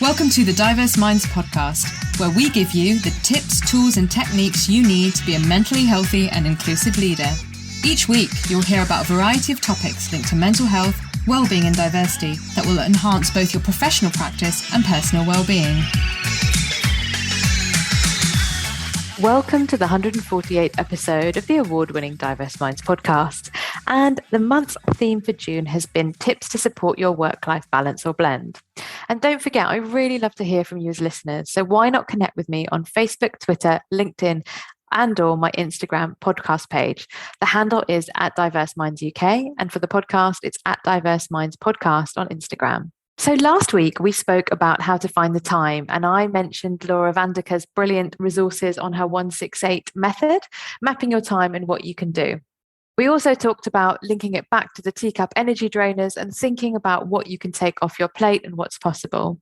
Welcome to the Diverse Minds podcast, where we give you the tips, tools, and techniques you need to be a mentally healthy and inclusive leader. Each week, you'll hear about a variety of topics linked to mental health, well-being, and diversity that will enhance both your professional practice and personal well-being. Welcome to the 148th episode of the award-winning Diverse Minds podcast. And the month's theme for June has been tips to support your work-life balance or blend. And don't forget, I really love to hear from you as listeners. So why not connect with me on Facebook, Twitter, LinkedIn, and or my Instagram podcast page. The handle is @DiverseMindsUK. And for the podcast, it's @DiverseMindsPodcast on Instagram. So last week we spoke about how to find the time, and I mentioned Laura Vandiker's brilliant resources on her 168 method, mapping your time and what you can do. We also talked about linking it back to the teacup energy drainers and thinking about what you can take off your plate and what's possible.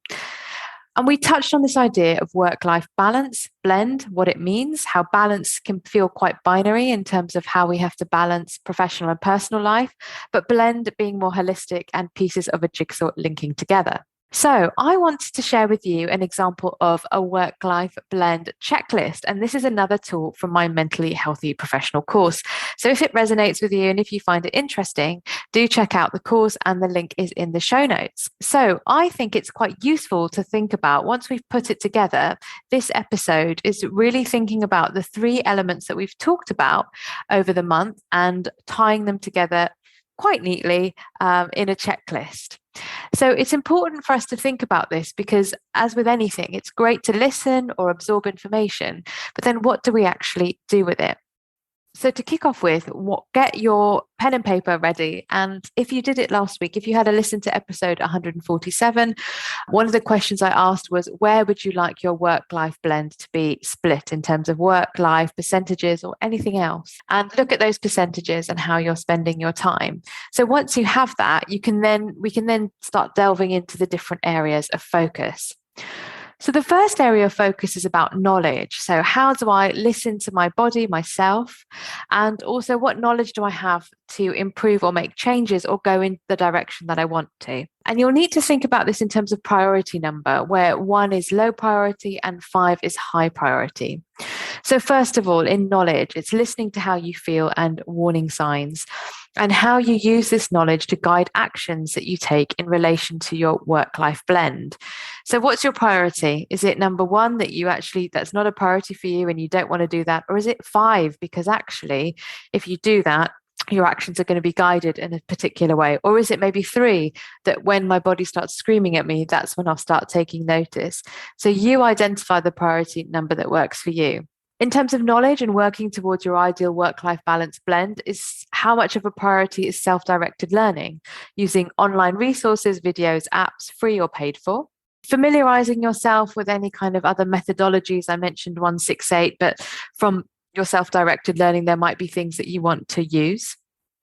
And we touched on this idea of work-life balance, blend, what it means, how balance can feel quite binary in terms of how we have to balance professional and personal life, but blend being more holistic and pieces of a jigsaw linking together. So I wanted to share with you an example of a work-life blend checklist. And this is another tool from my Mentally Healthy Professional course. So if it resonates with you and if you find it interesting, do check out the course, and the link is in the show notes. So I think it's quite useful to think about, once we've put it together, this episode is really thinking about the three elements that we've talked about over the month and tying them together quite neatly in a checklist. So it's important for us to think about this because, as with anything, it's great to listen or absorb information, but then what do we actually do with it? So to kick off with, get your pen and paper ready. And if you did it last week, if you had a listen to episode 147, one of the questions I asked was, where would you like your work-life blend to be split in terms of work-life percentages or anything else? And look at those percentages and how you're spending your time. So once you have that, we can then start delving into the different areas of focus. So the first area of focus is about knowledge. So how do I listen to my body, myself, and also what knowledge do I have to improve or make changes or go in the direction that I want to? And you'll need to think about this in terms of priority number, where 1 is low priority and 5 is high priority. So first of all, in knowledge, it's listening to how you feel and warning signs, and how you use this knowledge to guide actions that you take in relation to your work-life blend. So what's your priority? Is it number 1 that's not a priority for you and you don't want to do that? Or is it 5? Because actually, if you do that, your actions are going to be guided in a particular way. Or is it maybe 3, that when my body starts screaming at me, that's when I'll start taking notice? So you identify the priority number that works for you. In terms of knowledge and working towards your ideal work-life balance blend, is how much of a priority is self-directed learning, using online resources, videos, apps, free or paid for. Familiarizing yourself with any kind of other methodologies. I mentioned 168, but from your self-directed learning, there might be things that you want to use.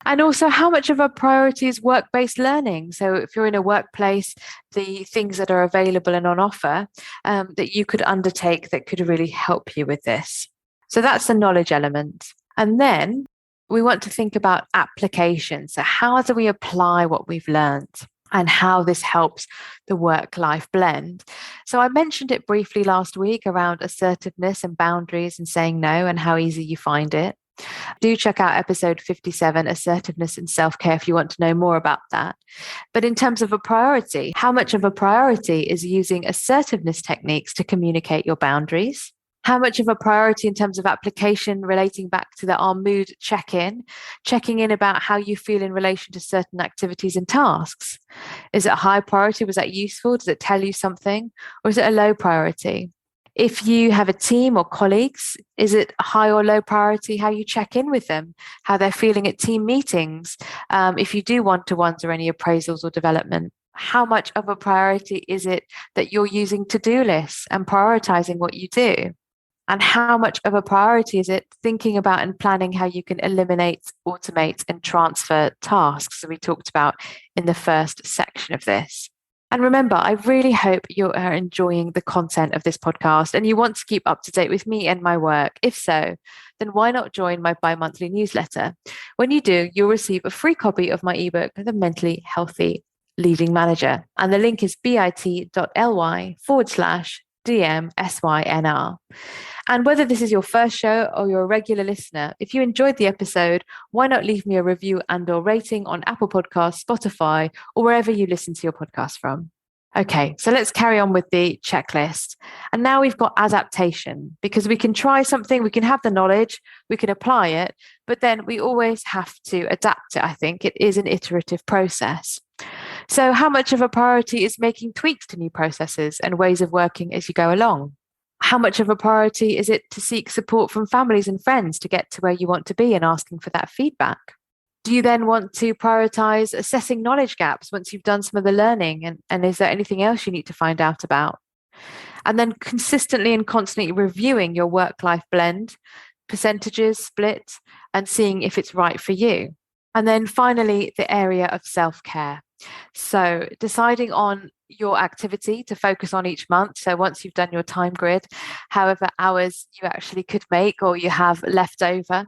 And also, how much of a priority is work-based learning? So if you're in a workplace, the things that are available and on offer that you could undertake that could really help you with this. So that's the knowledge element. And then we want to think about application. So how do we apply what we've learned and how this helps the work-life blend? So I mentioned it briefly last week around assertiveness and boundaries and saying no and how easy you find it. Do check out episode 57, Assertiveness and Self-Care, if you want to know more about that. But in terms of a priority, how much of a priority is using assertiveness techniques to communicate your boundaries? How much of a priority in terms of application relating back to our mood check-in, checking in about how you feel in relation to certain activities and tasks? Is it a high priority? Was that useful? Does it tell you something? Or is it a low priority? If you have a team or colleagues, is it a high or low priority how you check in with them, how they're feeling at team meetings? If you do one-to-ones or any appraisals or development, how much of a priority is it that you're using to-do lists and prioritizing what you do? And how much of a priority is it thinking about and planning how you can eliminate, automate, and transfer tasks that we talked about in the first section of this? And remember, I really hope you are enjoying the content of this podcast and you want to keep up to date with me and my work. If so, then why not join my bi-monthly newsletter? When you do, you'll receive a free copy of my ebook, The Mentally Healthy leading manager. And the link is bit.ly/DMSYNR. And whether this is your first show or you're a regular listener, if you enjoyed the episode, why not leave me a review and/or rating on Apple Podcasts, Spotify, or wherever you listen to your podcast from. Okay, so let's carry on with the checklist. And now we've got adaptation, because we can try something, we can have the knowledge, we can apply it, but then we always have to adapt it. I think it is an iterative process. So how much of a priority is making tweaks to new processes and ways of working as you go along? How much of a priority is it to seek support from families and friends to get to where you want to be and asking for that feedback? Do you then want to prioritize assessing knowledge gaps once you've done some of the learning? And is there anything else you need to find out about? And then consistently and constantly reviewing your work-life blend, percentages, split, and seeing if it's right for you. And then finally, the area of self-care. So deciding on your activity to focus on each month. So once you've done your time grid, however hours you actually could make or you have left over,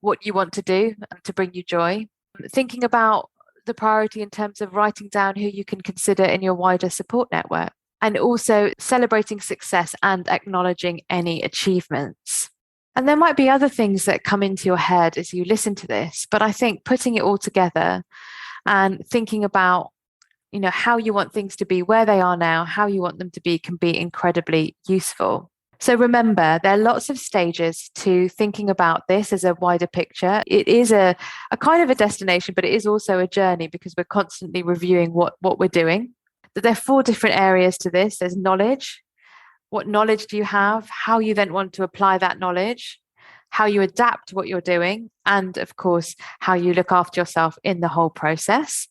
what you want to do to bring you joy. Thinking about the priority in terms of writing down who you can consider in your wider support network, and also celebrating success and acknowledging any achievements. And there might be other things that come into your head as you listen to this, but I think putting it all together and thinking about, how you want things to be, where they are now, how you want them to be, can be incredibly useful. So remember, there are lots of stages to thinking about this as a wider picture. It is a kind of a destination, but it is also a journey, because we're constantly reviewing what we're doing. But there are 4 different areas to this. There's knowledge. What knowledge do you have? How you then want to apply that knowledge, how you adapt what you're doing, and of course, how you look after yourself in the whole process.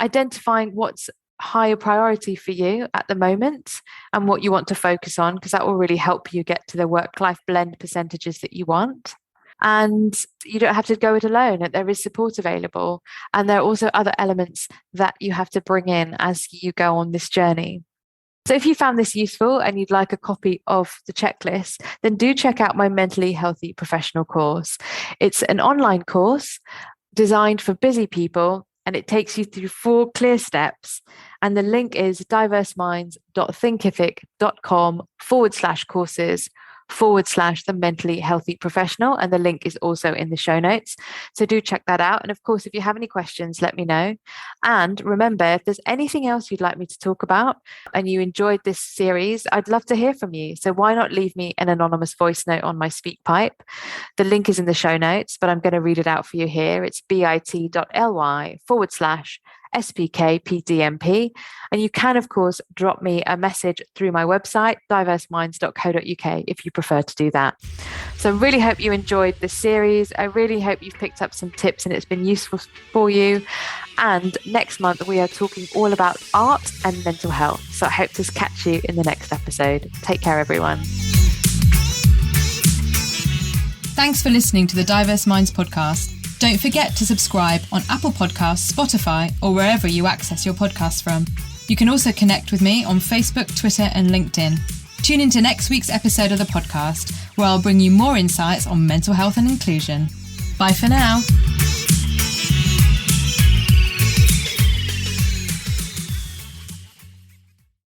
Identifying what's higher priority for you at the moment and what you want to focus on, because that will really help you get to the work-life blend percentages that you want. And you don't have to go it alone. There is support available. And there are also other elements that you have to bring in as you go on this journey. So if you found this useful and you'd like a copy of the checklist, then do check out my Mentally Healthy Professional course. It's an online course designed for busy people, and it takes you through 4 clear steps. And the link is diverseminds.thinkific.com/courses/the Mentally Healthy Professional. And the link is also in the show notes. So do check that out. And of course, if you have any questions, let me know. And remember, if there's anything else you'd like me to talk about and you enjoyed this series, I'd love to hear from you. So why not leave me an anonymous voice note on my SpeakPipe? The link is in the show notes, but I'm going to read it out for you here. It's bit.ly/SPKPDMP. And you can, of course, drop me a message through my website, diverseminds.co.uk, if you prefer to do that. So I really hope you enjoyed this series. I really hope you've picked up some tips and it's been useful for you. And next month, we are talking all about art and mental health. So I hope to catch you in the next episode. Take care, everyone. Thanks for listening to the Diverse Minds podcast. Don't forget to subscribe on Apple Podcasts, Spotify, or wherever you access your podcasts from. You can also connect with me on Facebook, Twitter, and LinkedIn. Tune into next week's episode of the podcast, where I'll bring you more insights on mental health and inclusion. Bye for now.